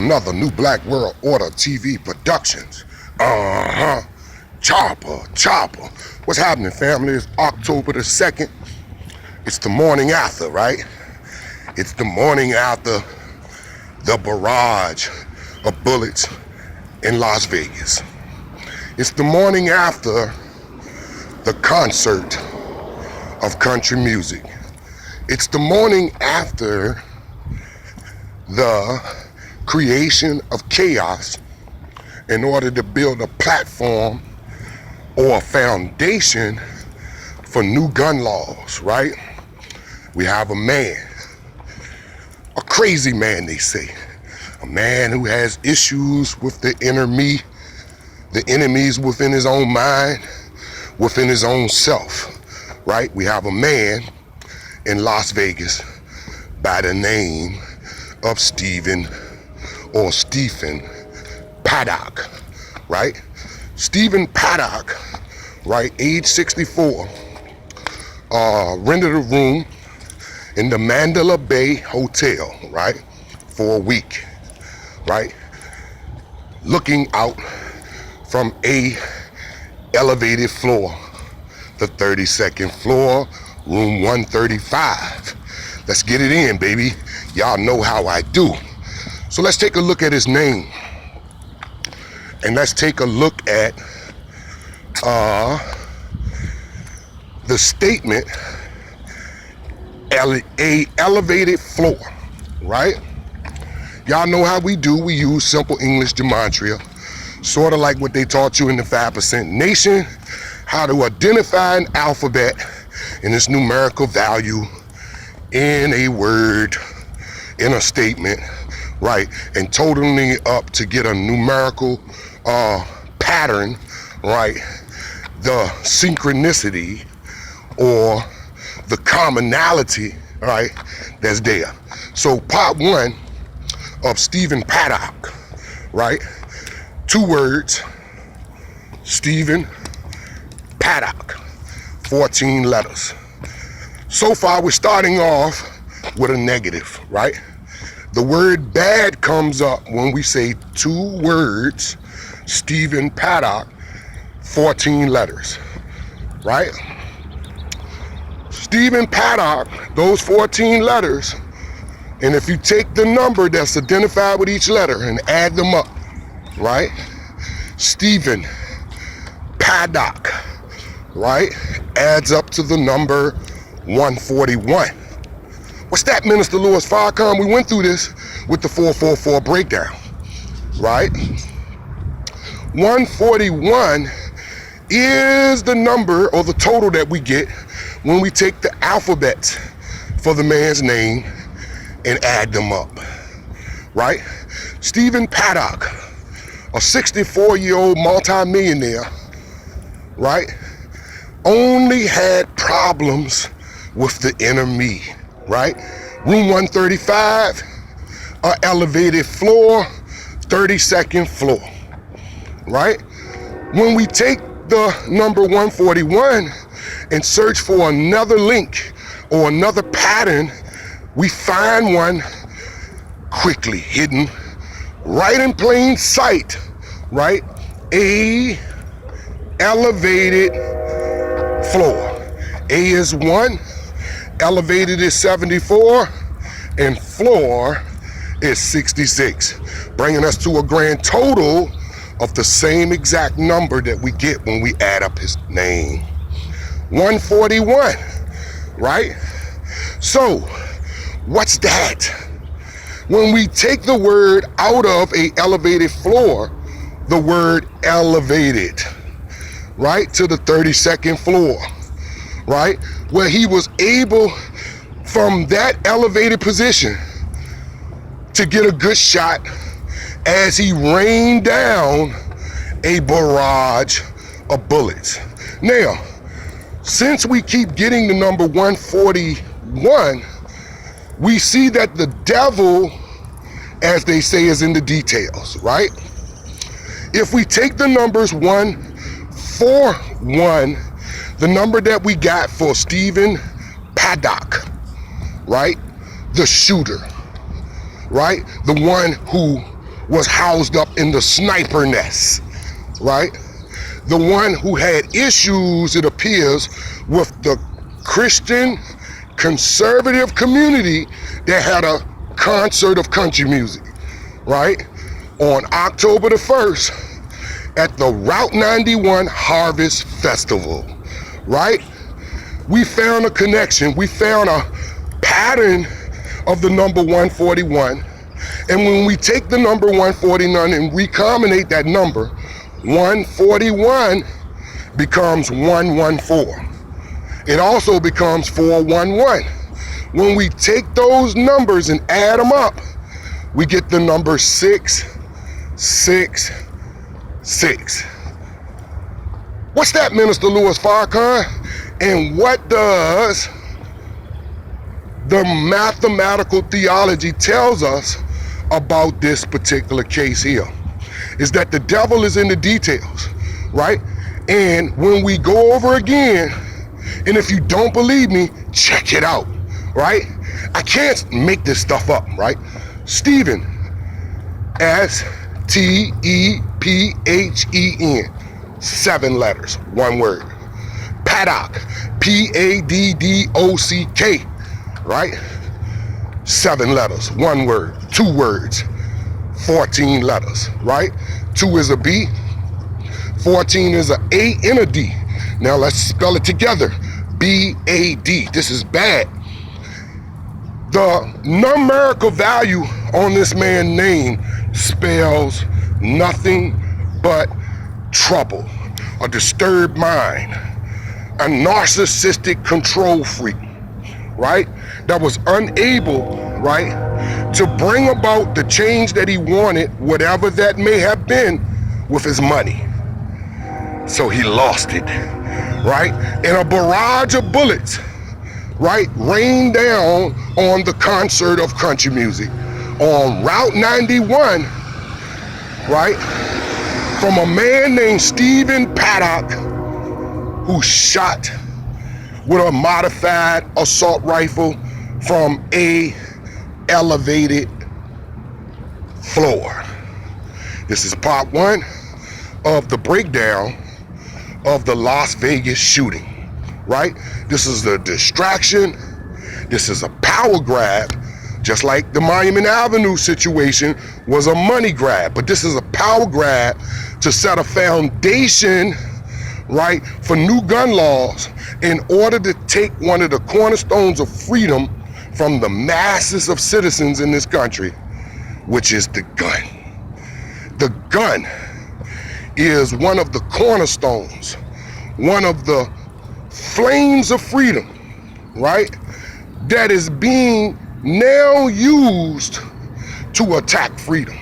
Another New Black World Order TV Productions. Chopper. What's happening, family? It's October the 2nd. It's the morning after, right? It's the morning after the barrage of bullets in Las Vegas. It's the morning after the concert of country music. It's the morning after the creation of chaos in order to build a platform or a foundation for new gun laws, right? We have a man, a crazy man, they say, a man who has issues with the inner me, the enemies within his own mind, within his own self, right? We have a man in Las Vegas by the name of Stephen Paddock, right? Stephen Paddock, right, age 64, rented a room in the Mandalay Bay Hotel, right, for a week, right, looking out from a elevated floor, the 32nd floor, room 135. Let's get it in, baby. Y'all know how I do. So let's take a look at his name. And let's take a look at the statement, a elevated floor, right? Y'all know how we do. We use simple English gematria, sort of like what they taught you in the 5% Nation, how to identify an alphabet and its numerical value in a word, in a statement, right? And totaling up to get a numerical pattern, right? The synchronicity or the commonality, right, that's there. So part one of Stephen Paddock, right? 2 words, Stephen Paddock, 14 letters. So far, we're starting off with a negative, right? The word bad comes up when we say 2 words, Stephen Paddock, 14 letters, right? Stephen Paddock, those 14 letters, and if you take the number that's identified with each letter and add them up, right? Stephen Paddock, right, adds up to the number 141. What's that, Minister Louis Farrakhan? We went through this with the 444 breakdown, right? 141 is the number or the total that we get when we take the alphabet for the man's name and add them up, right? Stephen Paddock, a 64-year-old multimillionaire, right, only had problems with the inner me, right? Room 135, an elevated floor, 32nd floor, right? When we take the number 141 and search for another link or another pattern, we find one quickly hidden right in plain sight, right? A elevated floor. A is 1, elevated is 74, and floor is 66, bringing us to a grand total of the same exact number that we get when we add up his name. 141, right? So, what's that? When we take the word out of a elevated floor, the word elevated, right, to the 32nd floor, right, where he was able from that elevated position to get a good shot as he rained down a barrage of bullets. Now, since we keep getting the number 141, we see that the devil, as they say, is in the details, right? If we take the numbers 141, the number that we got for Stephen Paddock, right? The shooter, right? The one who was housed up in the sniper nest, right? The one who had issues, it appears, with the Christian conservative community that had a concert of country music, right? On October the 1st at the Route 91 Harvest Festival, right? We found a connection. We found a pattern of the number 141. And when we take the number 149 and recombinate that number, 141 becomes 114. It also becomes 411. When we take those numbers and add them up, we get the number 666. What's that, Minister Louis Farrakhan? And what does the mathematical theology tells us about this particular case here? Is that the devil is in the details, right? And when we go over again, and if you don't believe me, check it out, right? I can't make this stuff up, right? Stephen, S-T-E-P-H-E-N, 7 letters, 1 word. Paddock, P-A-D-D-O-C-K, right? 7 letters, 1 word, 2 words, 14 letters, right? 2 is a B, 14 is a A and a D. Now let's spell it together, B-A-D. This is bad. The numerical value on this man's name spells nothing but trouble, a disturbed mind, a narcissistic control freak, right? That was unable, right, to bring about the change that he wanted, whatever that may have been, with his money. So he lost it, right? And a barrage of bullets, right, rained down on the concert of country music on Route 91, right, from a man named Stephen Paddock, who shot with a modified assault rifle from a elevated floor. This is part 1 of the breakdown of the Las Vegas shooting, right? This is a distraction. This is a power grab, just like the Monument Avenue situation was a money grab. But this is a power grab to set a foundation, right, for new gun laws in order to take one of the cornerstones of freedom from the masses of citizens in this country, which is the gun. The gun is one of the cornerstones, one of the flames of freedom, right, that is being now used to attack freedom,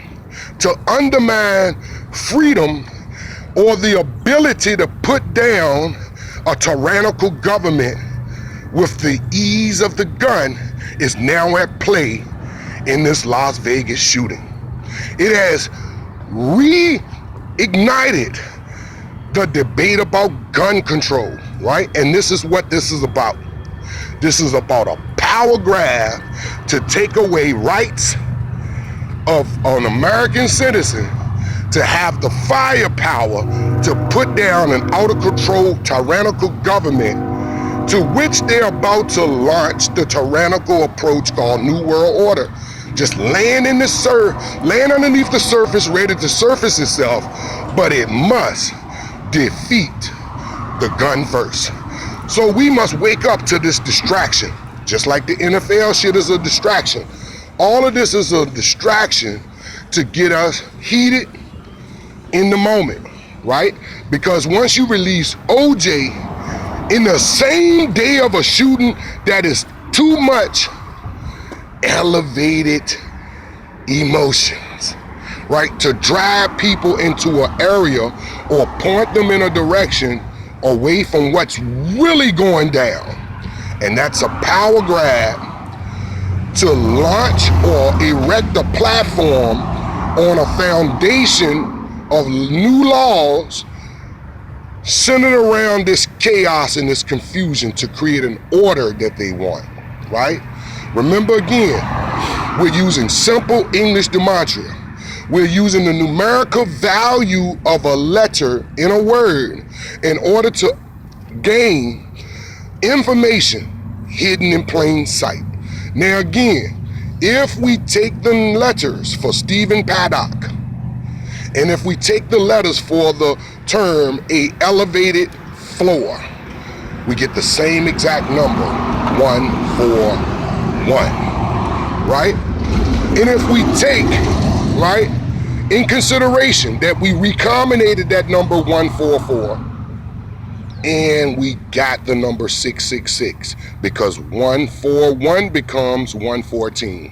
to undermine freedom or the ability to put down a tyrannical government with the ease of the gun is now at play in this Las Vegas shooting. It has reignited the debate about gun control, right? And this is what this is about. This is about a power grab to take away rights of an American citizen to have the firepower to put down an out-of-control tyrannical government to which they're about to launch the tyrannical approach called New World Order. Just laying underneath the surface, ready to surface itself, but it must defeat the gun first. So we must wake up to this distraction, just like the NFL shit is a distraction. All of this is a distraction to get us heated in the moment, right? Because once you release OJ in the same day of a shooting that is too much elevated emotions, right, to drive people into an area or point them in a direction away from what's really going down. And that's a power grab to launch or erect a platform on a foundation of new laws centered around this chaos and this confusion to create an order that they want, right? Remember again, we're using simple English gematria. We're using the numerical value of a letter in a word in order to gain information hidden in plain sight. Now again, if we take the letters for Stephen Paddock, and if we take the letters for the term a elevated floor, we get the same exact number, 141, right? And if we take, right, in consideration that we recombinated that number 144, and we got the number 666, because 141 becomes 114,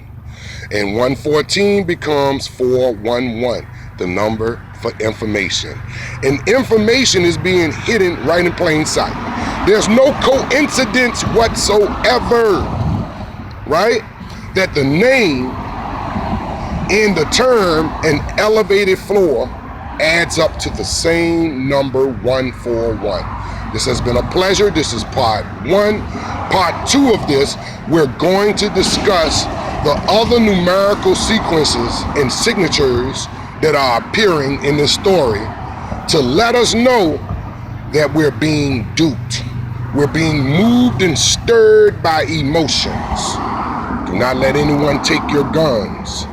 and 114 becomes 411, the number for information. And information is being hidden right in plain sight. There's no coincidence whatsoever, right, that the name in the term an elevated floor adds up to the same number 141. This has been a pleasure. This is part 1. Part 2 of this, we're going to discuss the other numerical sequences and signatures that are appearing in this story to let us know that we're being duped. We're being moved and stirred by emotions. Do not let anyone take your guns.